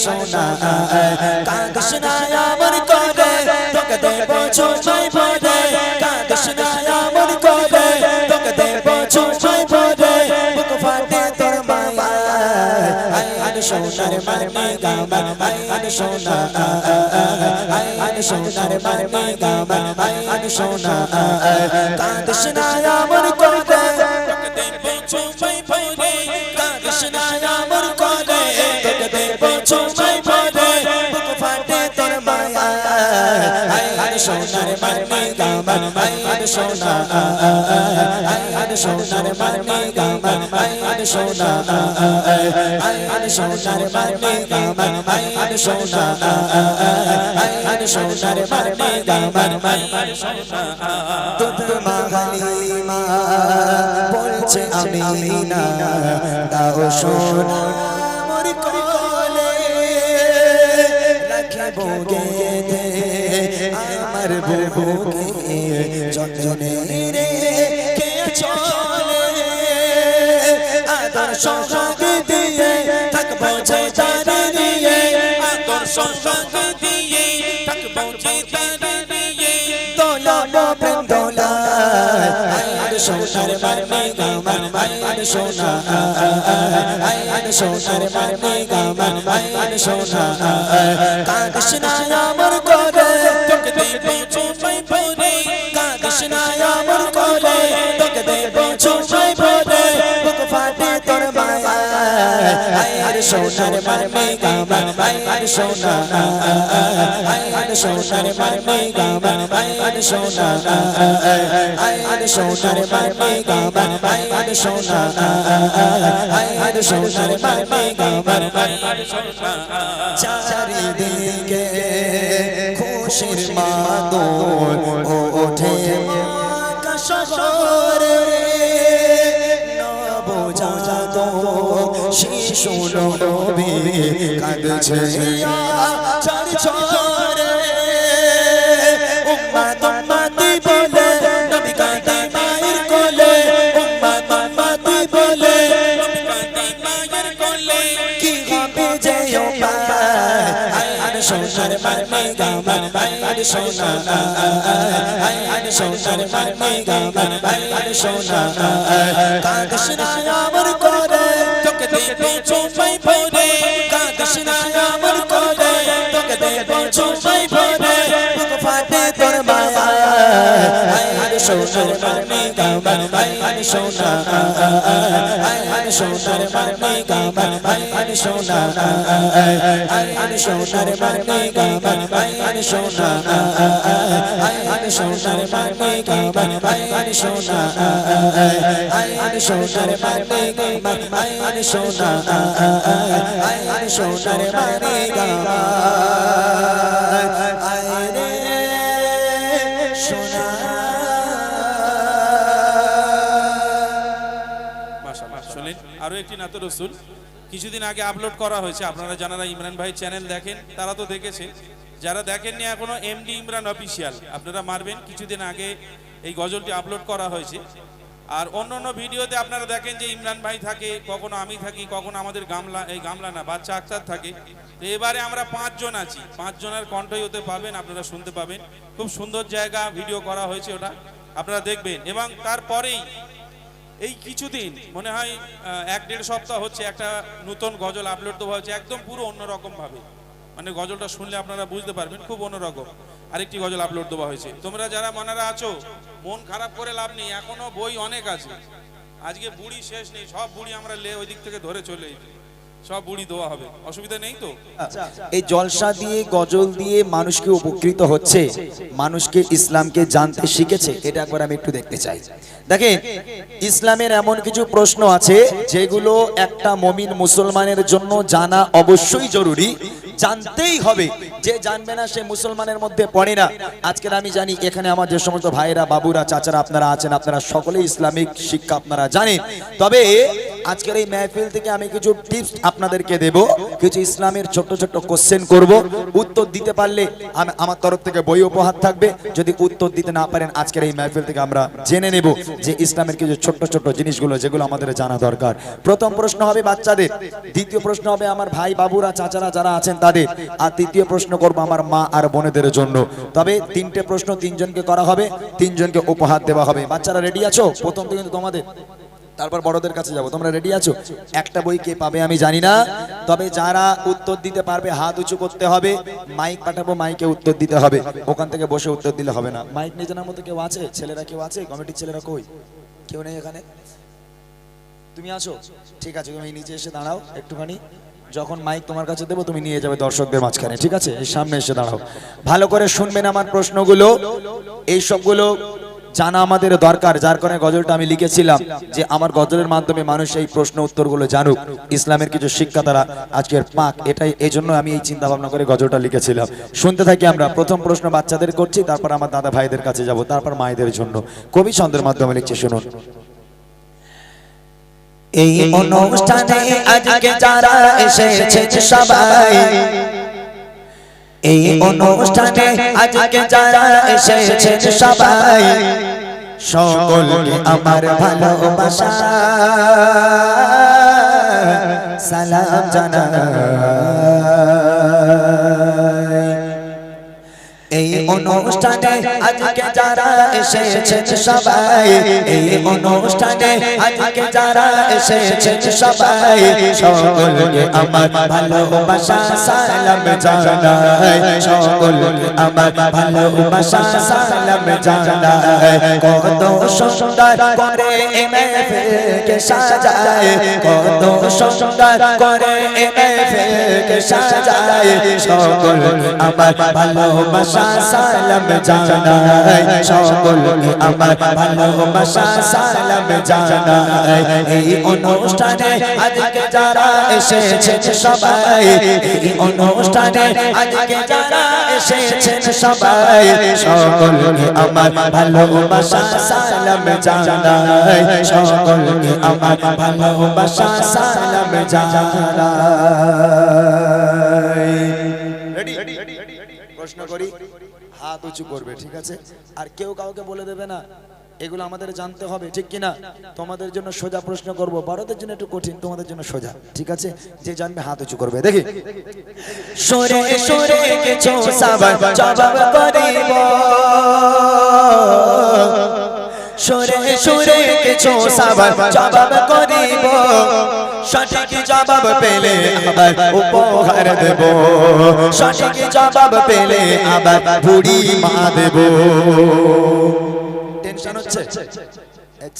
সোনা কাঁদিস না আমার করে তোকে দেব চুমাই ভরে কাঁদিস না আমার করে তোকে দেব চুমাই ভরে বুক ফাটে তোর মায়া আয় সোনার মারমি গামা আয় সোনা আয় সোনার মারমি গামা আয় সোনা কাঁদিস না আমার করে তোকে দেব চুমাই ভরে কাঁদিস না আমার করে তোকে দেব চুমাই ভরে বুক ফাটে তোর মায়া আয় সোনার মারমি গামা আয় সোনা আয় সোনার মারমি গামা আয় সোনা আয় সোনার মারমি গামা আয় সোনা আয় সোনার মারমি গামা আয় সোনা তুত মাহালিমা বলছে আমিনা দাও সোনা মোর কোলে রাখিব গেদে আমার বুকে যতনে রে কে চলে আদর সোহাগ দিয়ে থাকবো যে তারে দিয়ে আদর সোহাগ দিয়ে থাকবো যে তারে দিয়ে দোলাবো প্রেম দোলা আয় সোনার মারমি গামা আয় সোনা আয় সোনার মারমি গামা আয় সোনা কাঁদিস না আমার করে তোকে দেব চুমাই ভরে কাঁদিস না আমার করে তোকে দেব চুমাই ভরে বুক ফাটে তোর মায়া আয় সোনার মারমি গামা আয় সোনা আয় সোনার মারমি গামা আয় সোনা আয় সোনার মারমি গামা আয় সোনা আয় সোনার মারমি গামা আয় সোনা চারিদিকে খুশির মাদল ওঠে আকাশ শহরে নবজাত শিশু নবী কাঁদছে চার ছড়ে উম্মত উম্মতি বলে নবী কাঁদে মায়ের কোলে উম্মত উম্মতি বলে নবী কাঁদে মায়ের কোলে কি হবে যে আয় সোনার মারমি গামা আয় সোনা আয় সোনার মারমি গামা আয় সোনা কাঁদিস না আমার করে তোকে দেব চুমাই ভরে কাঁদিস না আমার করে তোকে দেব চুমাই ভরে বুক ফাটে তোর মায়া আয় সোনার মারমি গামা আয় সোনা আয় সোনার মারমি গামা আয় সোনা আয় সোনার মারমি গামা আয় সোনা আয় সোনার মারমি গামা আয় সোনা আয় সোনার মারমি গামা আয় সোনা আয় সোনার মারমি গামা আয় রে সোনা মাশাআল্লাহ। শুনলেন আরো একটি নাত রাসূল কিছুদিন আগে আপলোড করা হয়েছে। আপনারা যারা ইমরান ভাই চ্যানেল দেখেন তারা তো দেখেছেন, যারা দেখেননি এখনো এমডি ইমরান অফিসিয়াল আপনারা মারবেন। কিছুদিন আগে এই গজলটি আপলোড করা হয়েছে। আর অন্য ভিডিওতে আপনারা দেখেন যে ইমরান ভাই থাকে, কখনো আমি থাকি, কখনো আমাদের গামলা না বাচ্চা আক্তার থাকে। তো এবারে আমরা 5 জন আছি, 5 জনের কণ্ঠই হতে পাবেন, আপনারা শুনতে পাবেন। খুব সুন্দর জায়গা ভিডিও করা হয়েছে, ওটা আপনারা দেখবেন। এবং তারপরেই এই কিছুদিন মনে হয় 1-1.5 সপ্তাহ হচ্ছে একটা নতুন গজল আপলোড দেওয়া হয়েছে, একদম পুরো অন্যরকম ভাবে। মানে গজলটা শুনলে আপনারা বুঝতে পারবেন খুব অন্যরকম। আরেকটি গজল আপলোড দেওয়া হয়েছে। তোমরা যারা মনারা আছো মন খারাপ করে লাভ নেই, এখনো বই অনেক আছে। আজকে বুড়ি শেষ নেই, সব বুড়ি আমরা ওই দিক থেকে ধরে চলে এসেছি, সব বুড়ি দেওয়া হবে, অসুবিধা নেই তো। এই জলসা দিয়ে গজল দিয়ে মানুষকে উপকৃত হচ্ছে, মানুষকে ইসলামকে জানতে শিখেছে, এটা একবার আমি একটু দেখতে চাই। দেখেন ইসলামের এমন কিছু প্রশ্ন আছে যেগুলো একটা মুমিন মুসলমানের জন্য জানা অবশ্যই জরুরি, জানতেই হবে। যে জানবে না সে মুসলমানের মধ্যে পড়ে না। আজকের আমি জানি এখানে আমার যে সমস্ত ভাইরা বাবুরা চাচারা আপনারা আছেন, আপনারা সকলেই ইসলামিক শিক্ষা আপনারা জানেন। তবে আজকের এই মেহফিল থেকে আমি কিছু টিপস আপনাদেরকে দেব, কিছু ইসলামের ছোট্ট ছোট্ট কোশ্চেন করব, উত্তর দিতে পারলে আমার তরফ থেকে বই উপহার থাকবে। যদি উত্তর দিতে না পারেন আজকের এই মেহফিল থেকে আমরা জেনে নেব যে ইসলামের কিছু ছোট্ট ছোট্ট জিনিসগুলো যেগুলো আমাদের জানা দরকার। প্রথম প্রশ্ন হবে বাচ্চাদের, দ্বিতীয় প্রশ্ন হবে আমার ভাই বাবুরা চাচারা যারা আছেন তাদের, আর তৃতীয় প্রশ্ন করব আমার মা আর বোনেদের জন্য। তবে তিনটে প্রশ্ন তিনজনকে করা হবে, তিনজনকে উপহার দেওয়া হবে। বাচ্চারা রেডি আছো? প্রথম তো কিন্তু তোমাদের, তারপর বড়দের কাছে যাব। তোমরা রেডি আছো? একটা বই কে পাবে আমি জানি না, তবে যারা উত্তর দিতে পারবে হাত উঁচু করতে হবে। মাইক পাঠাবো, মাইকে উত্তর দিতে হবে, ওখান থেকে বসে উত্তর দিলে হবে না। মাইক নিয়ে জানার মতো কেউ আছে? ছেলেরা কেউ আছে? কমিটির ছেলেরা কই? কেউ নেই এখানে? তুমি আছো? ঠিক আছে, তুমি নিচে এসে দাঁড়াও একটুখানি। যখন মাইক তোমার কাছে দেবো তুমি নিয়ে যাবে দর্শকদের মাঝখানে, ঠিক আছে? এই সামনে এসে দাঁড়াও, ভালো করে শুনবেন আমার প্রশ্নগুলো। এই সবগুলো জানা আমাদের দরকার, যার কারণে গজলটা আমি লিখেছিলাম যে আমার গজলের মাধ্যমে মানুষ এই প্রশ্ন উত্তরগুলো জানুক, ইসলামের কিছু শিক্ষা তারা আজকের পাক। এটাই এই জন্য আমি এই চিন্তা ভাবনা করে গজলটা লিখেছিলাম। শুনতে থাকি আমরা। প্রথম প্রশ্ন বাচ্চাদের করছি, তারপর আমার দাদা ভাইদের কাছে যাব, তারপর মায়েদের জন্য। কবি ছন্দের মাধ্যমে লিখছে, শুনুন। এই অনুষ্ঠানে আজকে যারা এসেছে সবাই, এই অনুষ্ঠানে আজকে যারা এসেছে সবাই, সকলকে আমার ভালোবাসা সালাম জানাই। এই অনুষ্ঠানে আজকে যারা এসেছে সবাই, এই অনুষ্ঠানে আজকে যারা এসেছে সবাই, সকলকে আমার ভালোবাসা সালাম জানাই, সকলকে আমার ভালোবাসা সালাম জানাই। কত সুন্দর করে এই মেহফিলকে সাজায়, কত সুন্দর করে এই মেহফিলকে সাজায়, সকলকে আমার ভালোবাসা সালাম জানাই, সকলকে আমার ভালোবাসা সালাম জানাই। এই অনুষ্ঠানে আজকে যারা এসেছে সবাই, এই অনুষ্ঠানে আজকে যারা এসেছে সবাই, সকলকে আমার ভালোবাসা সালাম জানাই, সকলকে আমার ভালোবাসা সালাম জানাই। প্রশ্ন করি, হাত উঁচু করবে, ঠিক আছে? আর কেউ কাউকে বলে দেবে না, এগুলো আমাদের জানতে হবে, ঠিক কিনা? তোমাদের জন্য সোজা প্রশ্ন করব, বড়দের জন্য একটু কঠিন, তোমাদের জন্য সোজা, ঠিক আছে? যে জানবে হাত উঁচু করবে। দেখি, সরে সরে কিছু সবার জবাব করিব, সরে সরে কিছু সবার জবাব করিব, সঠিক জবাব পেলে আবার উপহার দেব, সঠিক জবাব পেলে আবার বুড়ি মা দেব। টেনশন হচ্ছে,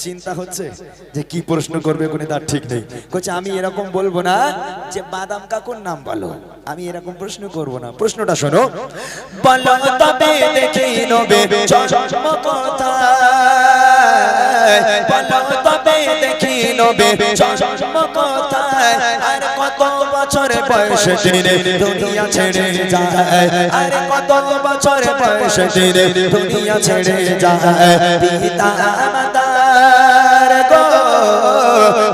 চিন্তা হচ্ছে যে কি প্রশ্ন করবে কোনে তার ঠিক নেই। কইছে আমি এরকম বলবো না যে বাদাম কাকুর নাম বলো, আমি এরকম প্রশ্ন করব না। প্রশ্নটা শোনো, বলো তবে দেখি নবে জন্ম কোথায়, বলো তবে দেখি নবে জন্ম কোথায়, আর কত বছর বয়সে দিনে দুনিয়া ছেড়ে যায়, আর কত বছর বয়সে দিনে দুনিয়া ছেড়ে যায়। পিতা মাতার গো,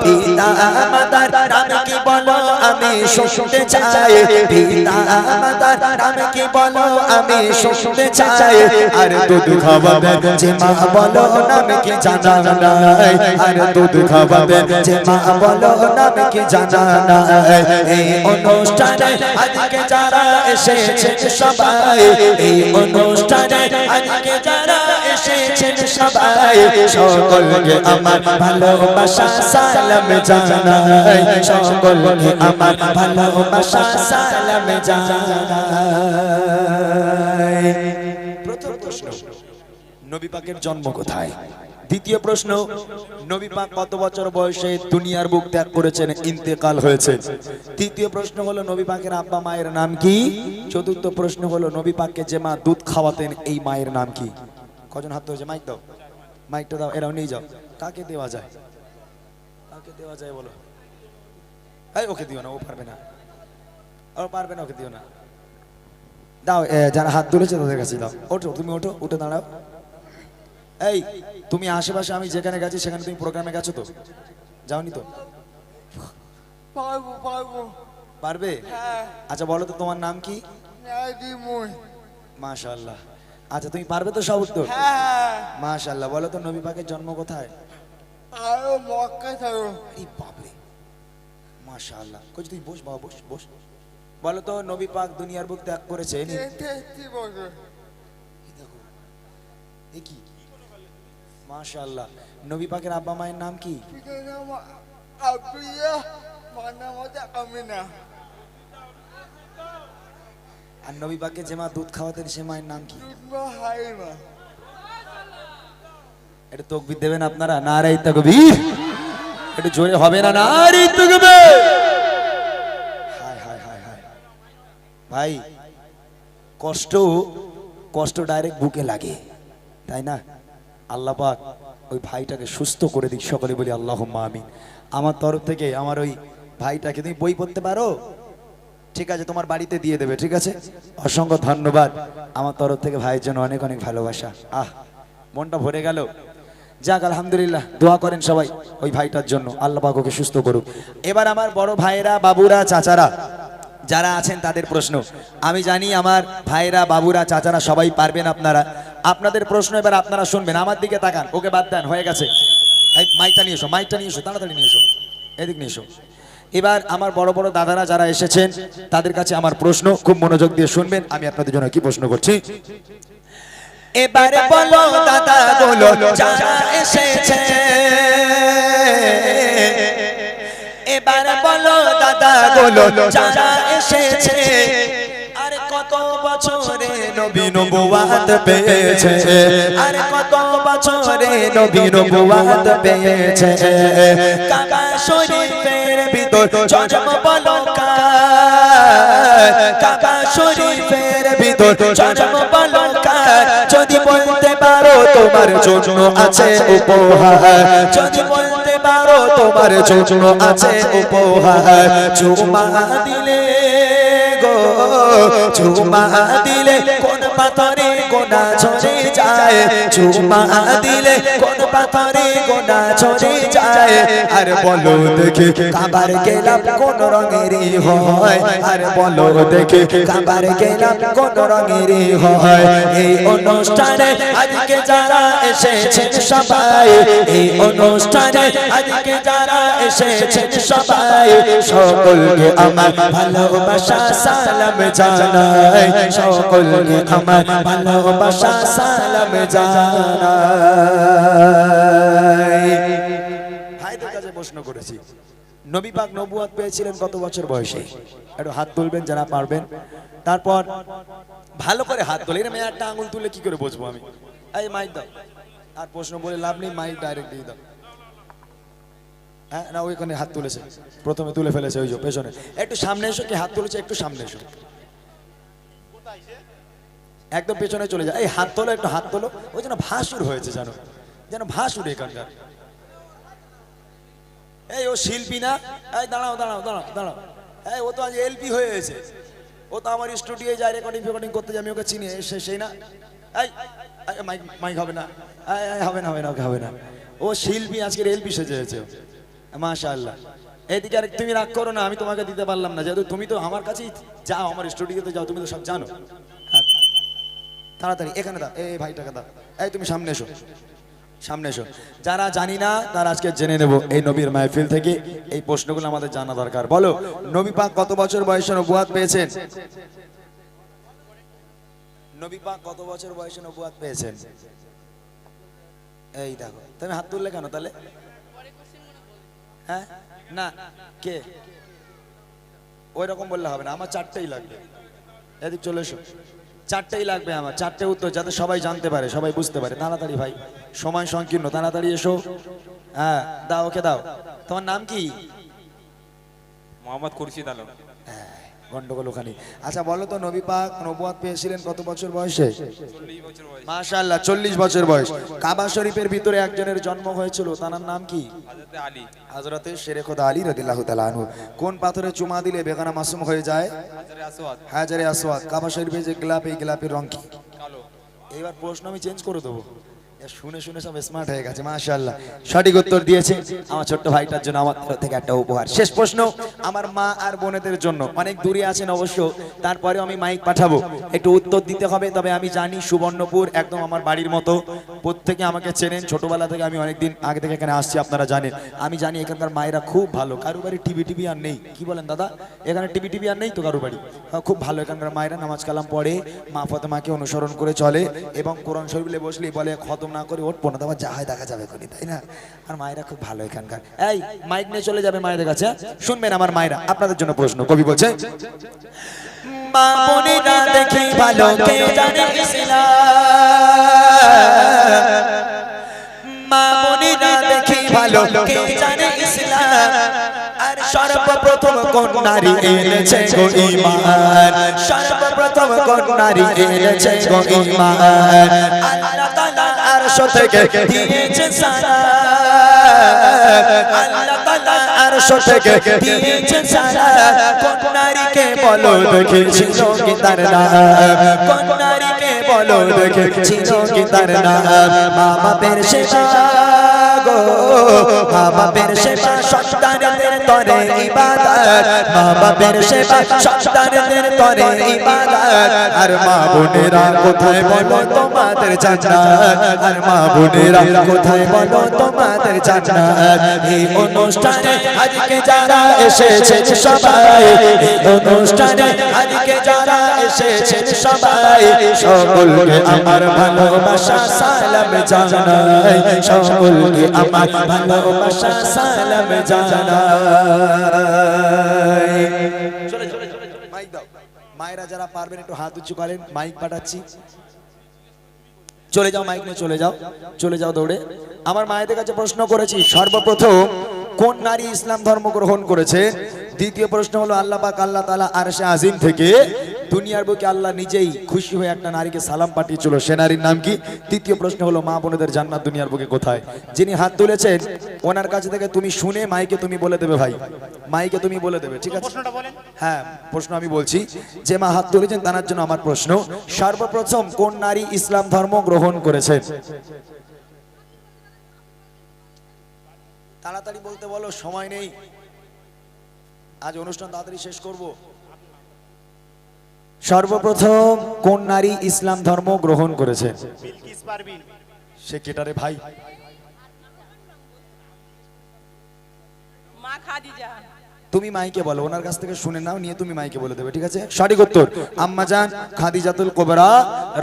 পিতা মাতার নাম কি বলো আমি শুনতে চাই, পিতা মাতার নাম কি বলো আমি শুনতে চাই। আর দুধ খাওয়াবে যে মা বলো নাম কি জানা নাই, আর দুধ খাওয়াবে যে মা বলো নাম কি জানা নাই। এই অনুষ্ঠানে আজকে যারা এসেছে সবাই, এই অনুষ্ঠানে আজকে যারা এসেছে সবাই, সকলকে আমার ভালোবাসা সালাম জানাই, সকলকে আমার ভালোবাসা সালাম জানাই। প্রথম প্রশ্ন, নবী পাকের জন্ম কোথায়? দ্বিতীয় প্রশ্ন, নবী পাক কত বছর বয়সে দুনিয়ার বুক ত্যাগ করেছেন, ইন্তেকাল হয়েছে? তৃতীয় প্রশ্ন হলো নবী পাকের আব্বা মায়ের নাম কি? চতুর্থ প্রশ্ন হলো নবী পাককে যে মা দুধ খাওয়াতেন এই মায়ের নাম কি? কজন হাত হয়েছে? মাইক দাও, মাইকটা দাও, এরাও নিয়ে যাও। কাকে দেওয়া যায়? কাকে দেওয়া যায় বলো? এই ওকে দিও না, ও পারবে না, ও পারবে না, ওকে দিও না। দাও, যারা হাত তুলেছে তাদের কাছে দাও। ওঠো, তুমি ওঠো, উঠে দাঁড়াও। এই তুমি আশেপাশে আমি যেখানে গেছি সেখানে তুমি প্রোগ্রামে গেছো তো? যাওনি তো? পারবো পারবো পারবে? হ্যাঁ আচ্ছা বলো তো তোমার নাম কি? নাদিমুন মাশাআল্লাহ। আচ্ছা তুমি পারবে তো সব উত্তর? হ্যাঁ মাশাআল্লাহ। বলো তো নবী পাকের জন্ম কোথায়? আরো মক্কা থাকো এই বাপরে, মাশাআল্লাহ। কই তুই বস বাবা, বস বস। বলো তো নবী পাক দুনিয়ার বুক ত্যাগ করেছেন? 33 বছর এই দেখো, এ কি মাশাআল্লাহ। নবী পাকের আব্বা মায়ের নাম কি? পিতার নাম আব্দুল্লাহ মার নাম হচ্ছে আমিনা আর নবী পাককে যে মা দুধ খাওয়াতেন সে মায়ের নাম কি? দুধমা হাইমা এটা তাকবীর দেবেন আপনারা? নারে তাকবীর। এটা জোরে হবে না? নারে তাকবীর। হায় হায় হায় হায় ভাই, কষ্ট কষ্ট ডাইরেক্ট বুকে লাগে, তাই না? আল্লাহ পাক ওই ভাইটাকে সুস্থ করে দিক, সকলে বলি আল্লাহুম্মা আমিন। আমার তরফ থেকে আমার ওই ভাইটাকে, তুমি বই পড়তে পারো? ঠিক আছে, তোমার বাড়িতে দিয়ে দেবে, ঠিক আছে? অসংখ্য ধন্যবাদ। আমার তরফ থেকে ভাইয়ের জন্য অনেক অনেক ভালোবাসা। মনটা ভরে গেল। যাক আলহামদুলিল্লাহ, দোয়া করেন সবাই ওই ভাইটার জন্য, আল্লাহ পাক ওকে সুস্থ করুক। এবার আমার বড় ভাইয়েরা, বাবুরা, চাচারা যারা আছেন তাদের প্রশ্ন। আমি জানি আমার ভাইরা, বাবুরা, চাচারা সবাই পারবেন আপনারা। আপনাদের প্রশ্ন এবার আপনারা শুনবেন। আমার দিকে তাকান, ওকে বাদ দেন, হয়ে গেছে। এই মাইকটা নিয়ে এসো, মাইকটা নিয়ে এসো, তাড়াতাড়ি নিয়ে এসো, এদিক নিয়ে এসো। এবার আমার বড় বড় দাদারা যারা এসেছেন তাদের কাছে আমার প্রশ্ন, খুব মনোযোগ দিয়ে শুনবেন। আমি আপনাদের জন্য কি প্রশ্ন করছি। এবারে বলো দাদা বলো যারা এসেছে, এবারে বলো দাদা বলো যারা এসেছে, আর কত বছরে নবী নবুয়াত পেয়েছে, আর কত বছরে নবী নবুয়াত পেয়েছে। কাবা শরীফের ভিতর জন্ম বলো কার, কাবা শরীফের ভিতর জন্ম বলো কার, যদি বলতে পারো তোমার জন্য আছে উপহার, যদি বলতে পারো তোমার জন্য আছে উপহার। চুমা দিলে গো, চুমা দিলে কোন পাথরে গোনা ঝরে যায়, চুমা দিলে কোন পাথরে গোনা ঝরে যায়। আর বলো দেখে কাবার গেলাম কোন রঙেরই হয়, আর বলো দেখে কাবার গেলাম কোন রঙেরই হয়। এই অনুষ্ঠানে আজকে যারা এসেছেন সবাই, এই অনুষ্ঠানে আজকে যারা এসেছেন সবাই, সকলকে আমার ভালোবাসা সালাম জানাই, সকলকে আমার ভালোবাসা সালাম জানাই। ভাইদের কাছে প্রশ্ন করেছি, নবী পাক নবুয়ত পেয়েছিলেন কত বছর বয়সে? একটু হাত তুলবেন যারা পারবেন। তারপর ভালো করে হাত তোলে, এরকম একটা আঙুল তুলে কি করে বুঝবো আমি? এই মাইক দাও, আর প্রশ্ন বলে লাভ নেই, মাইক ডাইরেক্ট দিয়ে দাও। হ্যাঁ না, ওইখানে হাত তুলেছে, প্রথমে তুলে ফেলেছে ওই যে পেছনে। একটু সামনে এসো, কি হাত তুলেছে একটু সামনে এসো, একদম পেছনে চলে যায়। এই হাত তোলো, একটু হাত তোলো। ওই যেন ভাসুর হয়েছে, জানো, যেন ভাসুর এখানকার। এই ও শিল্পী না? এই দাঁড়াও দাঁড়াও দাঁড়াও দাঁড়াও, এই ও তো আজ এলপি হয়ে গেছে, ও তো আমার স্টুডিওয়ে যায় রেকর্ডিং ফেকর্ডিং করতে যায়, আমি ওকে চিনি, সেই না? এই মাইক মাইক হবে না, হবে না হবে না, ওকে হবে না। ও শিল্পী, আজকের এলপি সেজেছে, মাশাআল্লাহ। এইদিকে আর তুমি রাগ করো না, আমি তোমাকে দিতে পারলাম না, যেহেতু তুমি তো আমার কাছেই যাও, আমার স্টুডিওতে যাও, তুমি তো সব জানো। হ্যাঁ তাড়াতাড়ি এখানে দাও, এই ভাইটাকে দাও। এই তুমি সামনে এসো, সামনে এসো। যারা জানি না তারা আজকে জেনে নেব এই নবীর মাহফিল থেকে। এই প্রশ্নগুলো আমাদের জানা দরকার। বলো, নবী পাক কত বছর বয়সে নবুয়াত পেয়েছেন? নবী পাক কত বছর বয়সে নবুয়াত পেয়েছেন? এই দেখো, তুমি হাত তুললে কেন তাহলে? হ্যাঁ না, কে? ওই রকম বললে হবে না, আমার চারটেই লাগবে। এদিক চলে এসো, চারটেই লাগবে আমার, চারটে উত্তর, যাতে সবাই জানতে পারে, সবাই বুঝতে পারে। তাড়াতাড়ি ভাই, সময় সংকীর্ণ, তাড়াতাড়ি এসো। হ্যাঁ দাও, ওকে দাও। তোমার নাম কি? মোহাম্মদ খুরশিদ আলম। গন্ডগোল ওখানে। আচ্ছা বলো তো, নবী পাক নবুয়াত পেয়েছিলেন কত বছর বয়সে? 40 বছর বয়স। মাশাআল্লাহ, 40 বছর বয়স। কাবা শরীফের ভিতরে একজনের জন্ম হয়েছিল, তার নাম কি? হযরত আলী। হযরতে শেরে খোদা আলী রাদিয়াল্লাহু তাআলা আনহু। কোন পাথরে চুমা দিলে বেগানা মাসুম হয়ে যায়? হাজরে আসওয়াদ। হাজরে আসওয়াদ। কাবা শরীফে যে গোলাপ, এই গোলাপের রং কি? কালো। এবার প্রশ্ন আমি চেঞ্জ করে দেবো, শুনে শুনে সব স্মার্ট হয়ে গেছে মাশাআল্লাহ। সঠিক উত্তর দিয়েছে আমার ছোট্ট ভাইটার জন্য আমার তরফ থেকে একটা উপহার। শেষ প্রশ্ন আমার মা আর বোনেদের জন্য, অনেক দূরে আছেন অবশ্য, তারপরেও আমি মাইক পাঠাবো, একটু উত্তর দিতে হবে। তবে আমি জানি সুবর্ণপুর একদম আমার বাড়ির মতো, প্রত্যেকে আমাকে চেনেন, ছোটবেলা থেকে আমি অনেকদিন আগে থেকে এখানে আসছি, আপনারা জানেন। আমি জানি এখানকার মায়েরা খুব ভালো, কারো বাড়ি টিভি আর নেই, কি বলেন দাদা? এখানে টিভি আর নেই তো কারো বাড়ি? হ্যাঁ, খুব ভালো এখানকার মায়েরা নামাজ কালাম পড়ে, মা ফাতেমাকে অনুসরণ করে চলে, এবং কোরআন শরীফে বসলেই বলে খতম না করে ওঠ পড়া, তোমার যা হয় দেখা যাবে কোনি, তাই না? আর মায়েরা খুব ভালো এখানকার। এই মাইক নিয়ে চলে যাবে মায়েদের কাছে, শুনবেন আমার মায়েরা। আপনাদের জন্য প্রশ্ন, কবি বলছে মা বোনেরা দেখি ভালো কে জানে ইসলাম, মা বোনেরা দেখি ভালো কে জানে ইসলাম, আর সর্বপ্রথম কোন নারী এনেছে গো ঈমান, সর্বপ্রথম কোন নারী এনেছে গো ঈমান, আল্লাহ তাআলা আরশ থেকে দিয়েছে সালাম, আল্লাহ তাআলা আরশ থেকে দিয়েছে সালাম, কোন নারীকে বলো দেখেছিল কি তার নাম, কোন নারীকে বলো দেখেছিল কি তার নাম, মা বাপের সেবা গো, মা বাপের সেবা সন্তানদের তরে ইবাদত, মা বাপের সেবা সন্তানদের তরে ইবাদত, আর মা বোনেরা কোথায় বলো তোমাদের জান্নাত, আর মা বোনেরা কোথায় বলো তোমাদের জান্নাত। এই অনুষ্ঠানে আজকে যারা এসেছেন সবাই, এই অনুষ্ঠানে আজকে যারা এসেছেন সবাই, সকলকে আমার ভালোবাসা সালাম জানাই, সকলকে আমার ভালোবাসা সালাম জানাই। মাইক দাও, মায়েরা যারা পারবেন একটু হাত উঁচু করেন, মাইক পাঠাচ্ছি। চলে যাও, মাইক নিয়ে চলে যাও, চলে যাও দৌড়ে। আমার মায়েদের কাছে প্রশ্ন করেছি, সর্বপ্রথম কোন নারী ইসলাম ধর্ম গ্রহণ করেছে? দ্বিতীয় প্রশ্ন হলো আল্লাহ পাক আল্লাহ তাআলা আরশে আজিম থেকে দুনিয়ার বুকে আল্লাহ নিজেই খুশি হয়ে একটা নারীকে সালাম পাঠিয়েছিল, সে নারীর নাম কি? তৃতীয় প্রশ্ন হলো মা বোনেদের জান্নাত দুনিয়ার বুকে কোথায়? যিনি হাত তুলেছেন ওনার কাছে থেকে তুমি শুনে মাইকে তুমি বলে দেবে ভাই, মাইকে তুমি বলে দেবে, ঠিক আছে? প্রশ্নটা বলেন। হ্যাঁ, প্রশ্ন আমি বলছি, যে মা হাত তুলেছেন তার জন্য আমার প্রশ্ন, সর্বপ্রথম কোন নারী ইসলাম ধর্ম গ্রহণ করেছে? তাড়াতাড়ি বলতে বলো, সময় নেই, আজ অনুষ্ঠান তাড়াতাড়ি শেষ করব। সর্বপ্রথম কোন নারী ইসলাম ধর্ম গ্রহণ করেছে? বিলকিস পারভিন। সে কেটারে ভাই? মা খাদিজা। তুমি মাইকে বলো, ওনার কাছ থেকে শুনে নাও, নিয়ে তুমি মাইকে বলে দেবে, ঠিক আছে? সঠিক উত্তর আম্মাজান খাদিজাতুল কুবরা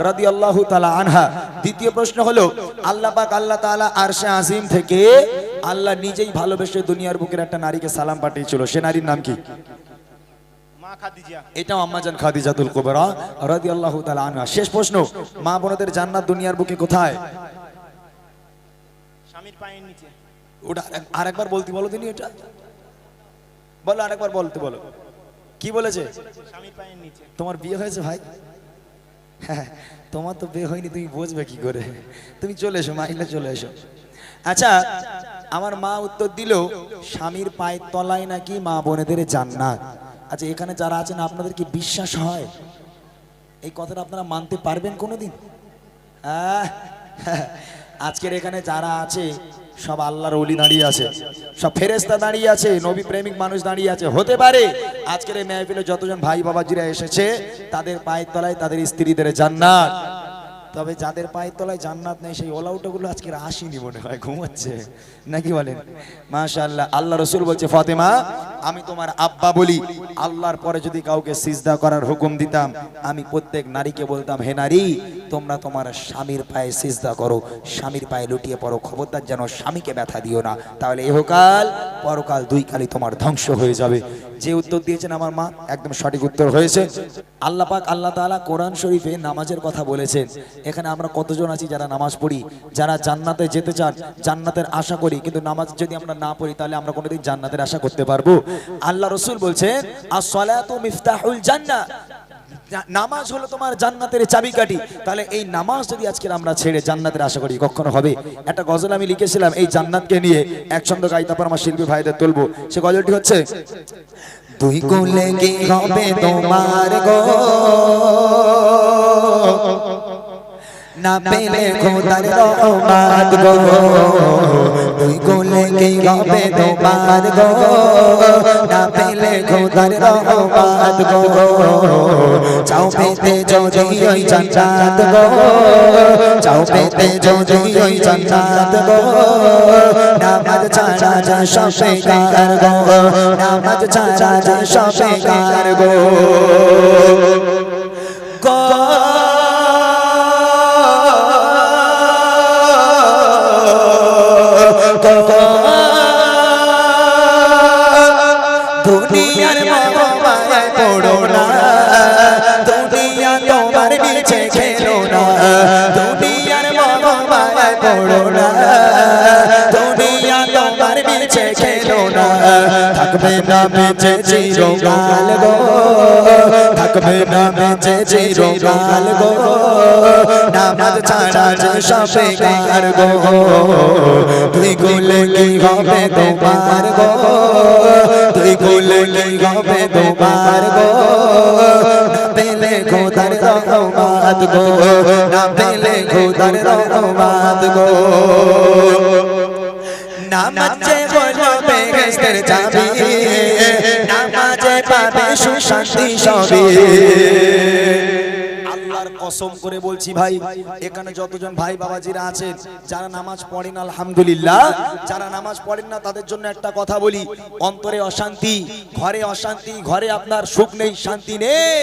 রাদিয়াল্লাহু তাআলা আনহা। দ্বিতীয় প্রশ্ন হলো আল্লাহ পাক আল্লাহ তাআলা আরশে আজিম থেকে আল্লাহ নিজেই ভালোবেসে দুনিয়ার বুকের একটা নারীকে সালাম পাঠিয়েছিল, সে নারীর নাম কি? মা খাদিজা। এটাও আম্মাজান খাদিজাতুল কুবরা রাদিয়াল্লাহু তাআলা আনহা। শেষ প্রশ্ন, মা বোনদের জান্নাত দুনিয়ার বুকে কোথায়? স্বামীর পায়ের নিচে। ওটা আরেকবার বলতে বলো দিনি, এটা বলো, আরেকবার বলতে বলো, কি বলেছে? স্বামীর পায়ের নিচে। তোমার বিয়ে হয়েছে ভাই? হ্যাঁ, তোমার তো বিয়ে হয়নি, তুমি বুঝবে কি করে? তুমি চলে এসো, মাইলে চলে এসো। আচ্ছা, আমার মা উত্তর দিল স্বামীর পায়ের তলায় নাকি মা বোনেদের জান্নাত। আচ্ছা, এখানে যারা আছেন আপনাদের কি বিশ্বাস হয় এই কথাটা? আপনারা মানতে পারবেন কোনোদিন? আজকের এখানে যারা আছে সব আল্লাহর ওলি দাঁড়িয়ে আছে, সব ফেরেশতা দাঁড়িয়ে আছে, নবী প্রেমিক মানুষ দাঁড়িয়ে আছে। হতে পারে আজকের এই মেহফিলে যতজন ভাই বাবাজিরা এসেছে তাদের পায়ের তলায় তাদের স্ত্রীদের জান্নাত, তবে যাদের পায়ের তলায় জান্নাত নেই সেই ওলাউটাগুলো আজকে আসেনি মনে হয়, ঘুমাচ্ছে নাকি বলেন? মাশাআল্লাহ। আল্লাহ রাসূল বলছে, ফাতেমা আমি তোমার আব্বা বলি, আল্লাহর পরে যদি কাউকে সিজদা করার হুকুম দিতাম আমি প্রত্যেক নারীকে বলতাম, হে নারী তোমরা তোমার স্বামীর পায়ে সিজদা করো, স্বামীর পায়ে লুটিয়ে পড়ো, খবরদার যেন স্বামীকে ব্যথা দিও না, তাহলে ইহকাল পরকাল দুই কালই তোমার ধ্বংস হয়ে যাবে। যে উত্তর দিয়েছেন আমার মা একদম সঠিক উত্তর হয়েছে। আল্লাহ পাক আল্লাহ তাআলা কোরআন শরীফে নামাজের কথা বলেছেন। এখানে আমরা কতজন আছি যারা নামাজ পড়ি, যারা জান্নাতে যেতে চান, জান্নাতের আশা করি, কিন্তু নামাজ যদি আমরা না পড়ি তাহলে আমরা কোনোদিন জান্নাতের আশা করতে পারবো? আল্লাহ রাসূল বলছেন আস-সালাতু মিফতাহুল জান্নাহ, নামাজ হলো তোমার জান্নাতের চাবিকাঠি। তাহলে এই নামাজ যদি আজকে আমরা ছেড়ে জান্নাতের আশা করি কখনো হবে? একটা গজল আমি লিখেছিলাম এই জান্নাতকে নিয়ে, এক ছন্দ গাই, তারপর আমার শিল্পী ভাইদের তুলবো। সে গজলটি হচ্ছে, দুই কোলে কি হবে তোমার গো, না পেলে খোদার রহমত গো তুই কোলে কি হবে তোমার গো না পেলে খোদার রহমত গো চাও পেতে যদি ওই জান্নাত গো চাও পেতে যদি ওই জান্নাত গো নামাজ ছাড়া যা সব বেকার গো নামাজ ছাড়া যা সব বেকার গো দুনিয়ার মোহমায় পড়ো না দুনিয়া তোমার নিচে খেলো না দুনিয়ার মোহমায় পড়ো না দুনিয়া তোমার নিচে খেলো না থাকবে না বেঁচে চিরকাল গো থাকবে না বেঁচে চিরকাল গো নামাজ ছাড়া যে সব বেকার গো তুই গুলে কি হবে তোমার গো তুই গুলে কি হবে তোমার গো না পেলে খোদার রহমত গো না পেলে খোদার রহমত গো নামাজে বলো বেহেশতের চাবি নামাজে পাবে সুশান্তি সবই আল্লাহর কসম করে বলছি ভাই এখানে যতজন ভাই বাবাজিরা আছেন যারা নামাজ পড়েন আলহামদুলিল্লাহ যারা নামাজ পড়েন না তাদের জন্য একটা কথা বলি অন্তরে অশান্তি ঘরে আপনার সুখ নেই শান্তি নেই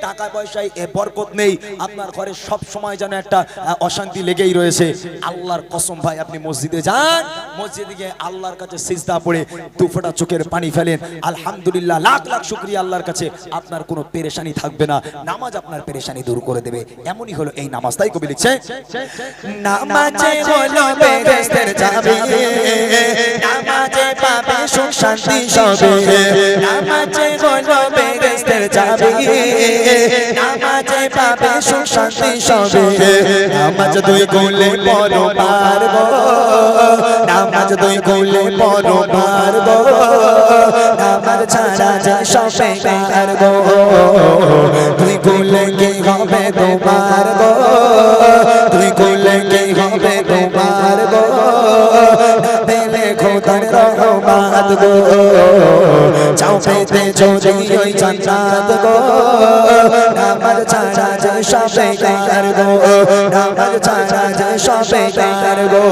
টাকা পয়সায় বরকত নেই আপনার ঘরে সব সময় যেন একটা অশান্তি লেগেই রয়েছে আল্লাহর কসম ভাই আপনি মসজিদে যান মসজিদে গিয়ে আল্লাহর কাছে সিজদা পড়ে দু ফোঁটা চোখের পানি ফেলেন আলহামদুলিল্লাহ লাখ লাখ শুকরিয়া আল্লাহর কাছে আপনার কোনো পেরেশানি থাকবে না নামাজ আপনার পেরেশানি দূর করে দেবে এমনই হলো এই নামাজ তাই কবি লিখছে নামাজে হলো বেহেশতের চাবি নামাজে পাবে সুখ শান্তি সবে নামাজে হলো বেহেশতের চাবি নামাজে পাবে সুখ শান্তি সবে নামাজ দুই কোলে পড়ো পারবো নামাজ দুই কোলে পড়ো পারবো নামাজ ছাড়া যা সব বেকার গো তুই কোলে কি হবে তোমার গো তুই কোলে কি হবে তোমার গো না পেলে খোদার রহমত গো চাও পেতে যদি ওই জান্নাত গো নামাজ ছাড়া যে সব বেকার গো নামাজ ছাড়া যে সব বেকার গো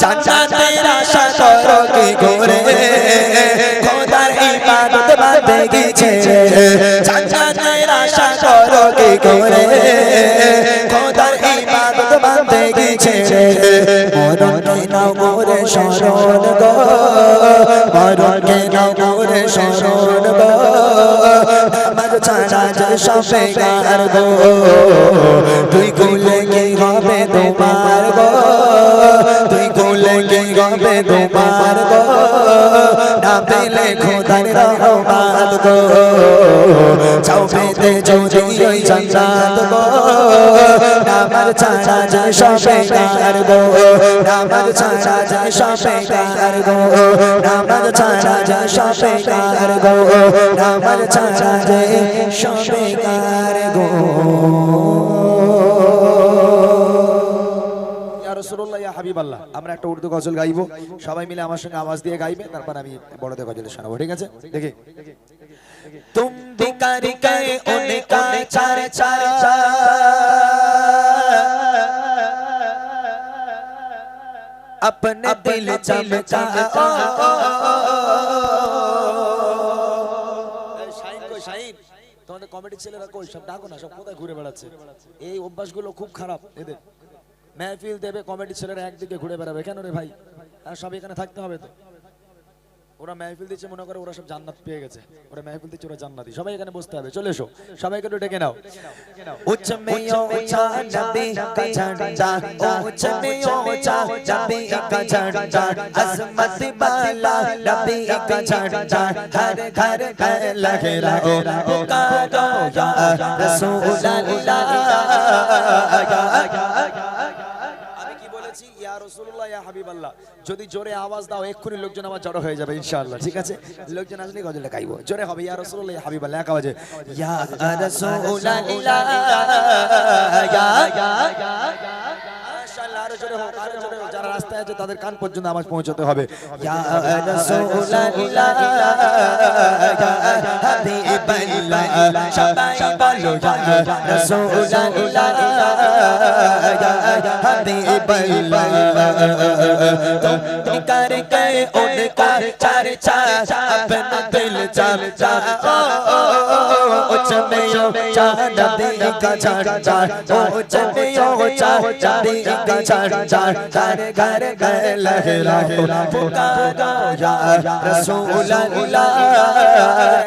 জান্নাতের আশা করো কি করে খোদার ইবাদত বান্দগি ছেড়ে জান্নাতের আশা করো কি করে খোদার ইবাদত বান্দগি ছেড়ে মরণকে নাও মোরে শরণ গো মরণকে নাও মোরে শরণ গো নামাজ ছাড়া যে সব বেকার গো তুই কোলে কি হবে তোমার গো তুই কোলে কি হবে তোমার গো না পেলে খোদার রহমত গো চাও পেতে যদি ওই জান্নাত গো নামাজ ছাড়া যে সব বেকার গো নামাজ ছাড়া যে সব বেকার গো নামাজ ছাড়া যে সব বেকার গো নামাজ ছাড়া যে সব বেকার গো রাসূলুল্লাহ ইয়া হাবিবাল্লাহ আমরা একটা উর্দু গজল গাইবো সবাই মিলে আমার সঙ্গে আওয়াজ দিয়ে গাইবে তারপর আমি বড়দের গজল শোনাবো ঠিক আছে দেখি তুম ভিখারি কে উনকা চর্চা अपने दिल चमका শাহিন তোমাদের কমিটি ছেলেরা কই সব ডাকো না সব কোথায় ঘুরে বেড়াচ্ছে এই অভ্যাসগুলো খুব খারাপ এদের মেহফিল দেবে কমিটি ছেলেরা একদিকে ঘুরে বেড়াবে কেন রে ভাই সব এখানে থাকতে হবে তো ওরা মেহফিল দিচ্ছে মনে করে ওরা সব জান্নাত পেয়ে গেছে ওরা মেহফিল দিচ্ছে ওরা জান্নাতি সবাই এখানে বসতে হবে চলে এসো সবাইকে একটু ডেকে নাও উচ্চ মে উচ্চা নবী কা ঝান্ডা উচ্চ মে উচ্চা নবী কা ঝান্ডা আজমত বালা নবী কা ঝান্ডা হর ঘর ঘর লহরাओ পুকারো ইয়া রাসূলুল্লাহ বলছি ইয়া রাসূলুল্লাহ ইয়া হাবিবাল্লাহ, যদি জোরে আওয়াজ দাও এক্ষুনি লোকজন আমার জড়ো হয়ে যাবে ইনশাআল্লাহ, ঠিক আছে? লোকজন আসলে গজলটা গাইবো, জোরে হবে ইয়া রাসূলুল্লাহ ইয়া হাবিবাল্লাহ, এক আওয়াজে ইয়া রাসূলুল্লাহ মাশাআল্লাহ, আরো জোরে হোক, আরো জোরে হোক। যারা রাস্তায় আছে তাদের কান পর্যন্ত আওয়াজ পৌঁছাতে হবে। ইয়া রাসূলুল্লাহ ইয়া হাবিবাল্লাহ, সবাই বলো ইয়া রাসূলুল্লাহ ইয়া হাবিবাল্লাহ, तुम करके उनका चर्चा अपना दिल चाचा, ओ चमेयो चांदी का झंडा, ओ चमेयो चांदी का झंडा, घर घर घर लहराओ पुकारो या रसूलल्लाह।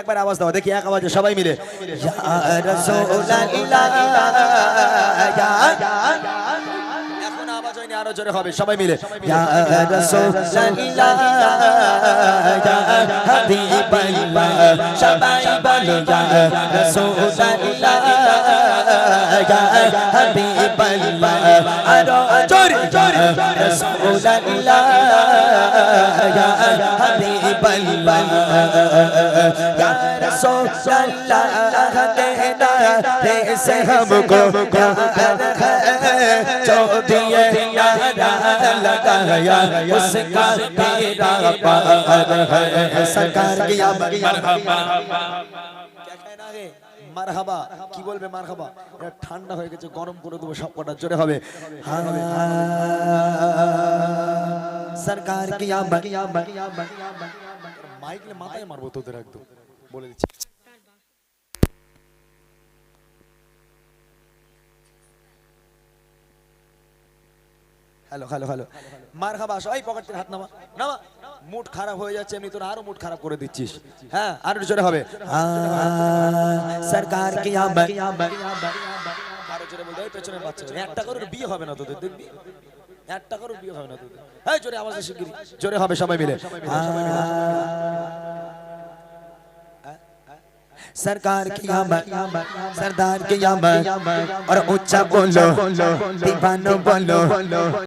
একবার আওয়াজ দাও দেখি, এক আওয়াজে সবাই মিলে ইয়া রাসূলুল্লাহ ইয়া, এখন আওয়াজ হয়নি, আরো জোরে হবে সবাই মিলে ইয়া রাসূলুল্লাহ ইয়া হাবিবাল্লাহ, সবাই বলো ইয়া রাসূলুল্লাহ ইয়া হাবিবাল্লাহ, আরো জোরে জোরে রাসূলুল্লাহ ইয়া হাবিবাল্লাহ, ইয়া রাসূলুল্লাহ कहना रे से हमको प्यार है, जो दिए यारा लगाया उसका मेरा प्यार है। सरकार की मरहबा, क्या कहना है মারহাবা, কি বলবে মারহাবা? এটা ঠান্ডা হয়ে গেছে, গরম করে দেবো সব কটা, জোরে হবে সরকার কি মাইক মাথায় মারবো তোদের একদম, বলে দিচ্ছি। হ্যালো হ্যালো হ্যালো, মারহাবা, সবাই পকেট থেকে হাত নামা নামা, মুড খারাপ হয়ে যাচ্ছে এমনি, তোরা আরো মুড খারাপ করে দিচ্ছিস। হ্যাঁ আরো জোরে হবে সরকার কি আরো জোরে বলতে, ওই পেছনের বাচ্চারা, একটা করে বিয়ে হবে না তোদের, দেখবি একটা করে বিয়ে হবে না তোদের। এই জোরে আওয়াজ শিগগিরি, জোরে হবে সবাই মিলে सरकार की सरदार की और ऊंचा बोलो दीवानो बोलो